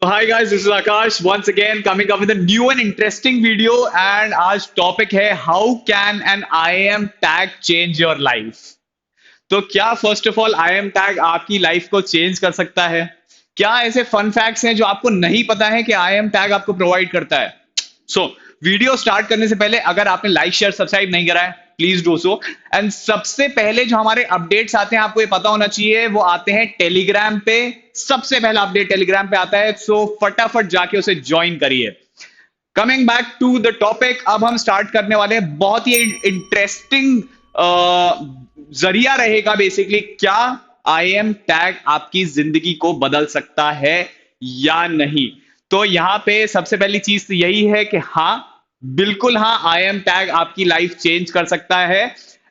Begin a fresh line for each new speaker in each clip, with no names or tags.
Hi guys, this is Akash once again coming up with a new and interesting video and आज topic है how can an IAM tag change your life. तो क्या first of all IAM tag आपकी life को change कर सकता है? क्या ऐसे फन फैक्ट्स हैं जो आपको नहीं पता है कि IAM टैग आपको प्रोवाइड करता है? सो वीडियो स्टार्ट करने से पहले अगर आपने लाइक शेयर सब्सक्राइब नहीं करा है प्लीज डू सो। एंड सबसे पहले जो हमारे अपडेट्स आते हैं आपको ये पता होना चाहिए वो आते हैं टेलीग्राम पे। सबसे पहला अपडेट टेलीग्राम पे आता है, सो फटाफट जाके उसे ज्वाइन करिए। Coming back to the topic, अब हम स्टार्ट करने वाले हैं। बहुत ही इंटरेस्टिंग जरिया रहेगा बेसिकली, क्या IAM टैग आपकी जिंदगी को बदल सकता है या नहीं। तो यहां पे सबसे पहली चीज तो यही है कि हाँ, बिल्कुल हाँ, IAM टैग आपकी लाइफ चेंज कर सकता है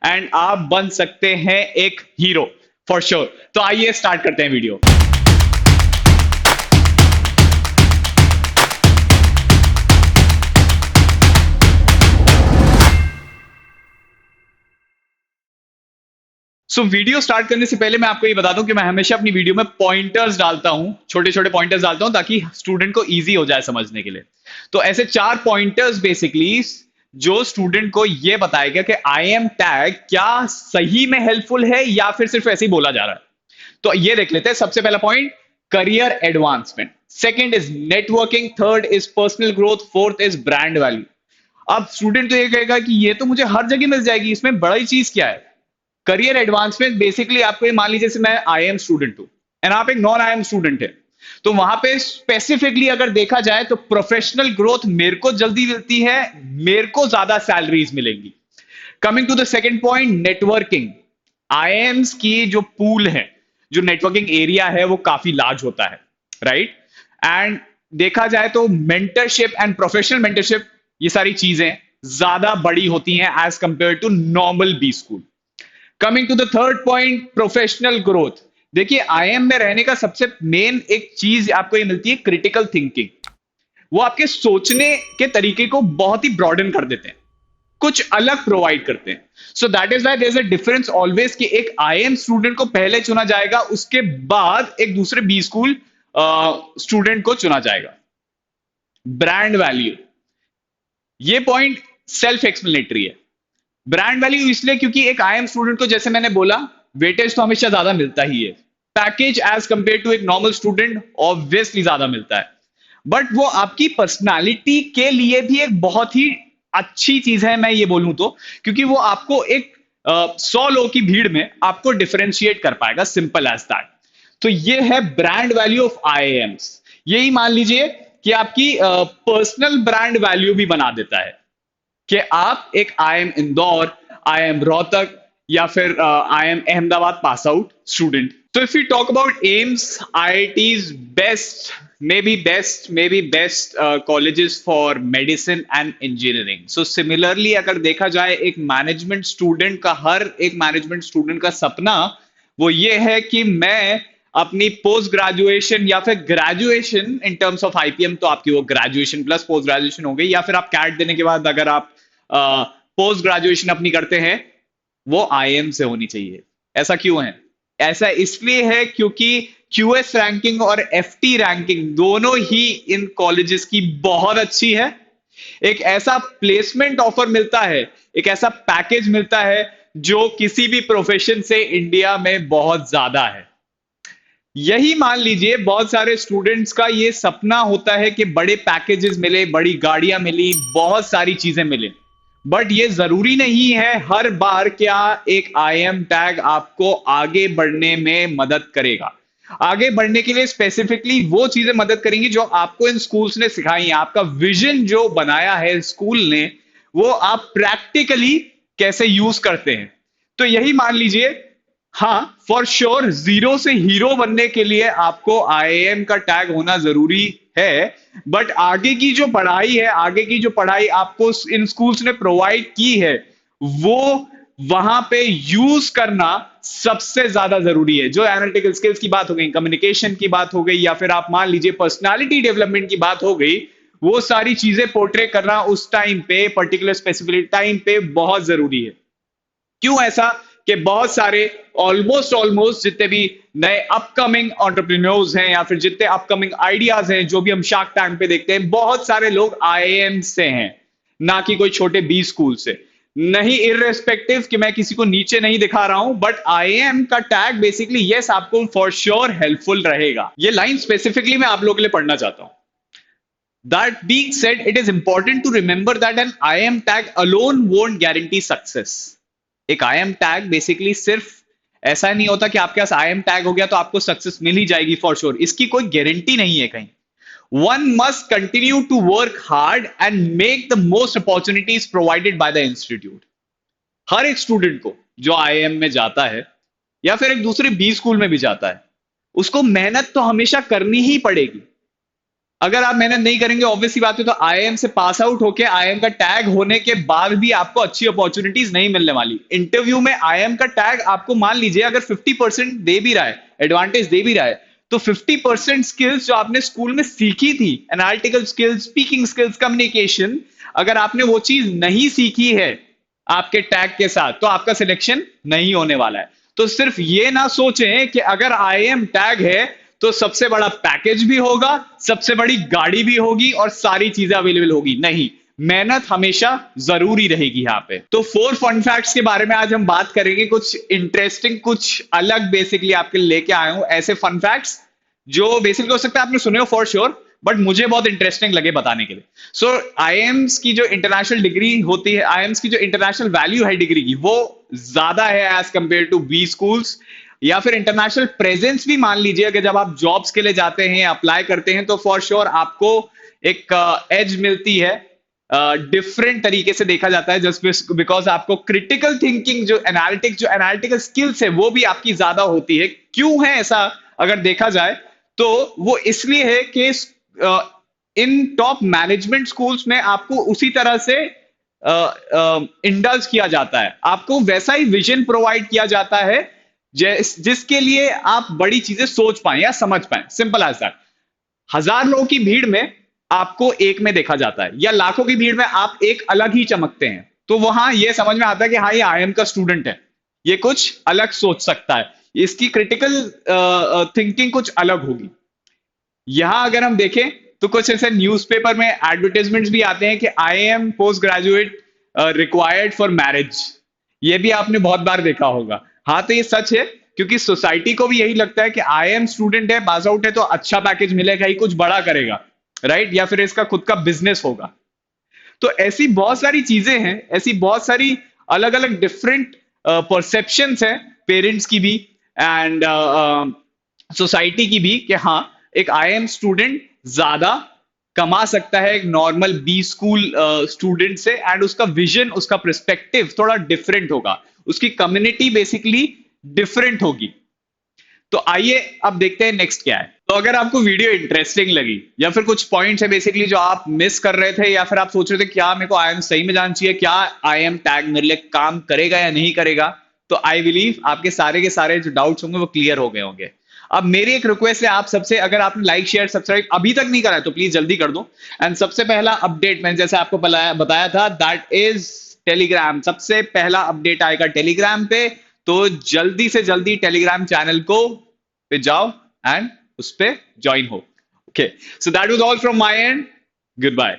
एंड आप बन सकते हैं एक हीरो फॉर श्योर। तो आइए स्टार्ट करते हैं वीडियो। वीडियो स्टार्ट करने से पहले मैं आपको ये बता दूं कि मैं हमेशा अपनी वीडियो में पॉइंटर्स डालता हूं, छोटे छोटे पॉइंटर्स डालता हूं ताकि स्टूडेंट को इजी हो जाए समझने के लिए। तो ऐसे 4 पॉइंटर्स बेसिकली जो स्टूडेंट को ये बताएगा कि IAM टैग क्या सही में हेल्पफुल है या फिर सिर्फ ऐसे ही बोला जा रहा है। तो ये देख लेते हैं। सबसे पहला point, career advancement. Second is networking. Third is personal growth. Fourth is brand value. अब स्टूडेंट तो ये कहेगा कि ये तो मुझे हर जगह मिल जाएगी, इसमें बड़ी चीज क्या है? करियर एडवांसमेंट बेसिकली आपको ये मान लीजिए जैसे मैं IAM स्टूडेंट हूं एंड आप एक नॉन IAM स्टूडेंट है, तो वहां पे स्पेसिफिकली अगर देखा जाए तो प्रोफेशनल ग्रोथ मेरे को जल्दी मिलती है, मेरे को ज्यादा सैलरीज मिलेंगी। Coming to the second point, networking. IAMs की जो पूल है, जो नेटवर्किंग एरिया है, वो काफी लार्ज होता है, राइट? एंड देखा जाए तो मेंटरशिप एंड प्रोफेशनल मेंटरशिप, ये सारी चीजें ज्यादा बड़ी होती हैं as compare to normal B school. Coming to the third point, professional growth. देखिए IAM में रहने का सबसे मेन एक चीज आपको ये मिलती है, क्रिटिकल थिंकिंग। वो आपके सोचने के तरीके को बहुत ही ब्रॉडन कर देते हैं, कुछ अलग प्रोवाइड करते हैं। So that is why there is a difference always कि एक IAM स्टूडेंट को पहले चुना जाएगा, उसके बाद एक दूसरे बी स्कूल स्टूडेंट को चुना जाएगा। ब्रांड वैल्यू, ये पॉइंट सेल्फ एक्सप्लेनेटरी है। ब्रांड वैल्यू इसलिए क्योंकि एक IAM स्टूडेंट को, जैसे मैंने बोला, वेटेज तो हमेशा ज्यादा मिलता ही है। पैकेज एज कंपेयर टू एक नॉर्मल स्टूडेंट ऑब्वियसली ज्यादा मिलता है, बट वो आपकी पर्सनालिटी के लिए भी एक बहुत ही अच्छी चीज है, मैं ये बोलूं तो, क्योंकि वो आपको एक 100 लोगों की भीड़ में आपको डिफरेंशिएट कर पाएगा, सिंपल एज दैट। तो ये है ब्रांड वैल्यू ऑफ IAMs। यही मान लीजिए कि आपकी पर्सनल ब्रांड वैल्यू भी बना देता है कि आप एक IAM इंदौर, IAM रोहतक या फिर IAM Ahmedabad pass out student. तो if you talk about AIIMS, IITs best colleges for medicine and engineering. So similarly अगर देखा जाए, एक मैनेजमेंट स्टूडेंट का, हर एक मैनेजमेंट स्टूडेंट का सपना वो ये है कि मैं अपनी पोस्ट ग्रेजुएशन या फिर graduation in terms of IPM, तो आपकी वो ग्रेजुएशन प्लस पोस्ट ग्रेजुएशन हो गई, या फिर आप कैट देने के बाद अगर आप पोस्ट ग्रेजुएशन अपनी करते हैं, वो IAM से होनी चाहिए। ऐसा क्यों है? ऐसा इसलिए है क्योंकि QS रैंकिंग और FT रैंकिंग दोनों ही इन कॉलेजेस की बहुत अच्छी है। एक ऐसा प्लेसमेंट ऑफर मिलता है, एक ऐसा पैकेज मिलता है जो किसी भी प्रोफेशन से इंडिया में बहुत ज्यादा है। यही मान लीजिए बहुत सारे स्टूडेंट्स का ये सपना होता है कि बड़े पैकेजेस मिले, बड़ी गाड़ियां मिली, बहुत सारी चीजें मिले, बट ये जरूरी नहीं है हर बार क्या एक IAM टैग आपको आगे बढ़ने में मदद करेगा। आगे बढ़ने के लिए स्पेसिफिकली वो चीजें मदद करेंगी जो आपको इन स्कूल्स ने सिखाई हैं। आपका विजन जो बनाया है स्कूल ने, वो आप प्रैक्टिकली कैसे यूज करते हैं। तो यही मान लीजिए, हाँ फॉर श्योर, जीरो से हीरो बनने के लिए आपको IAM का टैग होना जरूरी है, बट आगे की जो पढ़ाई है, आगे की जो पढ़ाई आपको इन स्कूल्स ने प्रोवाइड की है, वो वहां पे यूज करना सबसे ज्यादा जरूरी है। जो एनालिटिकल स्किल्स की बात हो गई, कम्युनिकेशन की बात हो गई, या फिर आप मान लीजिए पर्सनालिटी डेवलपमेंट की बात हो गई, वो सारी चीजें पोर्ट्रे करना उस टाइम पे, पर्टिकुलर स्पेसिफिक टाइम पे बहुत जरूरी है। क्यों ऐसा? कि बहुत सारे ऑलमोस्ट जितने भी नए अपकमिंग एंटरप्रेन्योर्स हैं या फिर जितने अपकमिंग आइडियाज हैं जो भी हम शार्क टैंक पे देखते हैं, बहुत सारे लोग आईआईएम से हैं, ना कि कोई छोटे बी स्कूल से। नहीं, इररेस्पेक्टिव कि मैं किसी को नीचे नहीं दिखा रहा हूं, बट आईआईएम का टैग बेसिकली यस आपको फॉर श्योर हेल्पफुल रहेगा। ये लाइन स्पेसिफिकली मैं आप लोगों के लिए पढ़ना चाहता हूं। That being said, it is important to remember that an IM tag alone won't guarantee success. एक IM tag बेसिकली सिर्फ ऐसा नहीं होता कि आपके पास IM tag हो गया तो आपको सक्सेस मिल ही जाएगी फॉर श्योर, इसकी कोई गारंटी नहीं है कहीं। One must continue to work hard and make the most opportunities provided by the institute. हर एक स्टूडेंट को जो IIM में जाता है या फिर एक दूसरे बी स्कूल में भी जाता है, उसको मेहनत तो हमेशा करनी ही पड़ेगी। अगर आप मेहनत नहीं करेंगे, ऑब्वियसली बात है, तो आईआईएम से पास आउट होके आईआईएम का टैग होने के बाद भी आपको अच्छी अपॉर्चुनिटीज नहीं मिलने वाली। इंटरव्यू में आईआईएम का टैग आपको मान लीजिए अगर 50% दे भी रहा है, एडवांटेज दे भी रहा है, तो 50% स्किल्स जो आपने स्कूल में सीखी थी, analytical skills, speaking skills, communication, अगर आपने वो चीज नहीं सीखी है आपके टैग के साथ, तो आपका सिलेक्शन नहीं होने वाला है। तो सिर्फ ये ना सोचें कि अगर आईआईएम टैग है तो सबसे बड़ा पैकेज भी होगा, सबसे बड़ी गाड़ी भी होगी और सारी चीजें अवेलेबल होगी। नहीं, मेहनत हमेशा जरूरी रहेगी यहाँ पे। तो 4 फन फैक्ट्स के बारे में आज हम बात करेंगे, कुछ इंटरेस्टिंग, कुछ अलग बेसिकली आपके लिए लेके आया हूं ऐसे फन फैक्ट्स जो बेसिकली हो सकता है आपने सुने हो फॉर श्योर, बट मुझे बहुत इंटरेस्टिंग लगे बताने के लिए। सो आईएम्स की जो इंटरनेशनल डिग्री होती है, आईएम्स की जो इंटरनेशनल वैल्यू है डिग्री की, वो ज्यादा है age compare to B schools या फिर इंटरनेशनल प्रेजेंस भी मान लीजिए कि जब आप जॉब्स के लिए जाते हैं, अप्लाई करते हैं, तो फॉर श्योर आपको एक एज मिलती है, डिफरेंट तरीके से देखा जाता है जस्ट बिकॉज आपको क्रिटिकल थिंकिंग जो एनालिटिकल स्किल्स है वो भी आपकी ज्यादा होती है। क्यों है ऐसा अगर देखा जाए तो वो इसलिए है कि इन टॉप मैनेजमेंट स्कूल्स में आपको उसी तरह से इंडल्ज किया जाता है, आपको वैसा ही विजन प्रोवाइड किया जाता है जिसके लिए आप बड़ी चीजें सोच पाए या समझ पाए। Simple as that. 1000 लोगों की भीड़ में आपको एक में देखा जाता है, या लाखों की भीड़ में आप एक अलग ही चमकते हैं, तो वहां यह समझ में आता है कि हाँ, ये आईएम का स्टूडेंट है, ये कुछ अलग सोच सकता है, इसकी क्रिटिकल थिंकिंग कुछ अलग होगी। यहां अगर हम देखें तो कुछ ऐसे न्यूज़पेपर में एडवर्टाइजमेंट्स भी आते हैं कि I'm post graduate required for marriage. ये भी आपने बहुत बार देखा होगा। हाँ, तो ये सच है, क्योंकि सोसाइटी को भी यही लगता है कि आईएम स्टूडेंट है, पास आउट है, तो अच्छा पैकेज मिलेगा ही, कुछ बड़ा करेगा, राइट, या फिर इसका खुद का बिजनेस होगा। तो ऐसी बहुत सारी चीजें हैं, ऐसी बहुत सारी अलग अलग डिफरेंट परसेप्शंस हैं पेरेंट्स की भी एंड सोसाइटी की भी, कि हाँ, एक आईएम स्टूडेंट ज्यादा कमा सकता है एक नॉर्मल बी स्कूल स्टूडेंट से, एंड उसका विजन, उसका पर्सपेक्टिव थोड़ा डिफरेंट होगा, उसकी कम्युनिटी बेसिकली डिफरेंट होगी। तो आइए अब देखते हैं नेक्स्ट क्या है। तो अगर आपको वीडियो इंटरेस्टिंग लगी या फिर कुछ पॉइंट्स है बेसिकली जो आप मिस कर रहे थे, या फिर आप सोच रहे थे क्या मेरे को आईएम सही में जानना चाहिए, क्या आईएम टैग मेरे लिए काम करेगा या नहीं करेगा, तो आई बिलीव आपके सारे के सारे जो डाउट्स होंगे वो क्लियर हो गए होंगे। अब मेरी एक रिक्वेस्ट है आप सबसे, अगर आपने लाइक शेयर सब्सक्राइब अभी तक नहीं करा है तो प्लीज जल्दी कर दो। एंड सबसे पहला अपडेट मैंने जैसे आपको बताया था, दैट इज टेलीग्राम। सबसे पहला अपडेट आएगा टेलीग्राम पे, तो जल्दी से जल्दी टेलीग्राम चैनल को पे जाओ एंड उस पे ज्वाइन हो। Okay, so that was all from my end, good bye.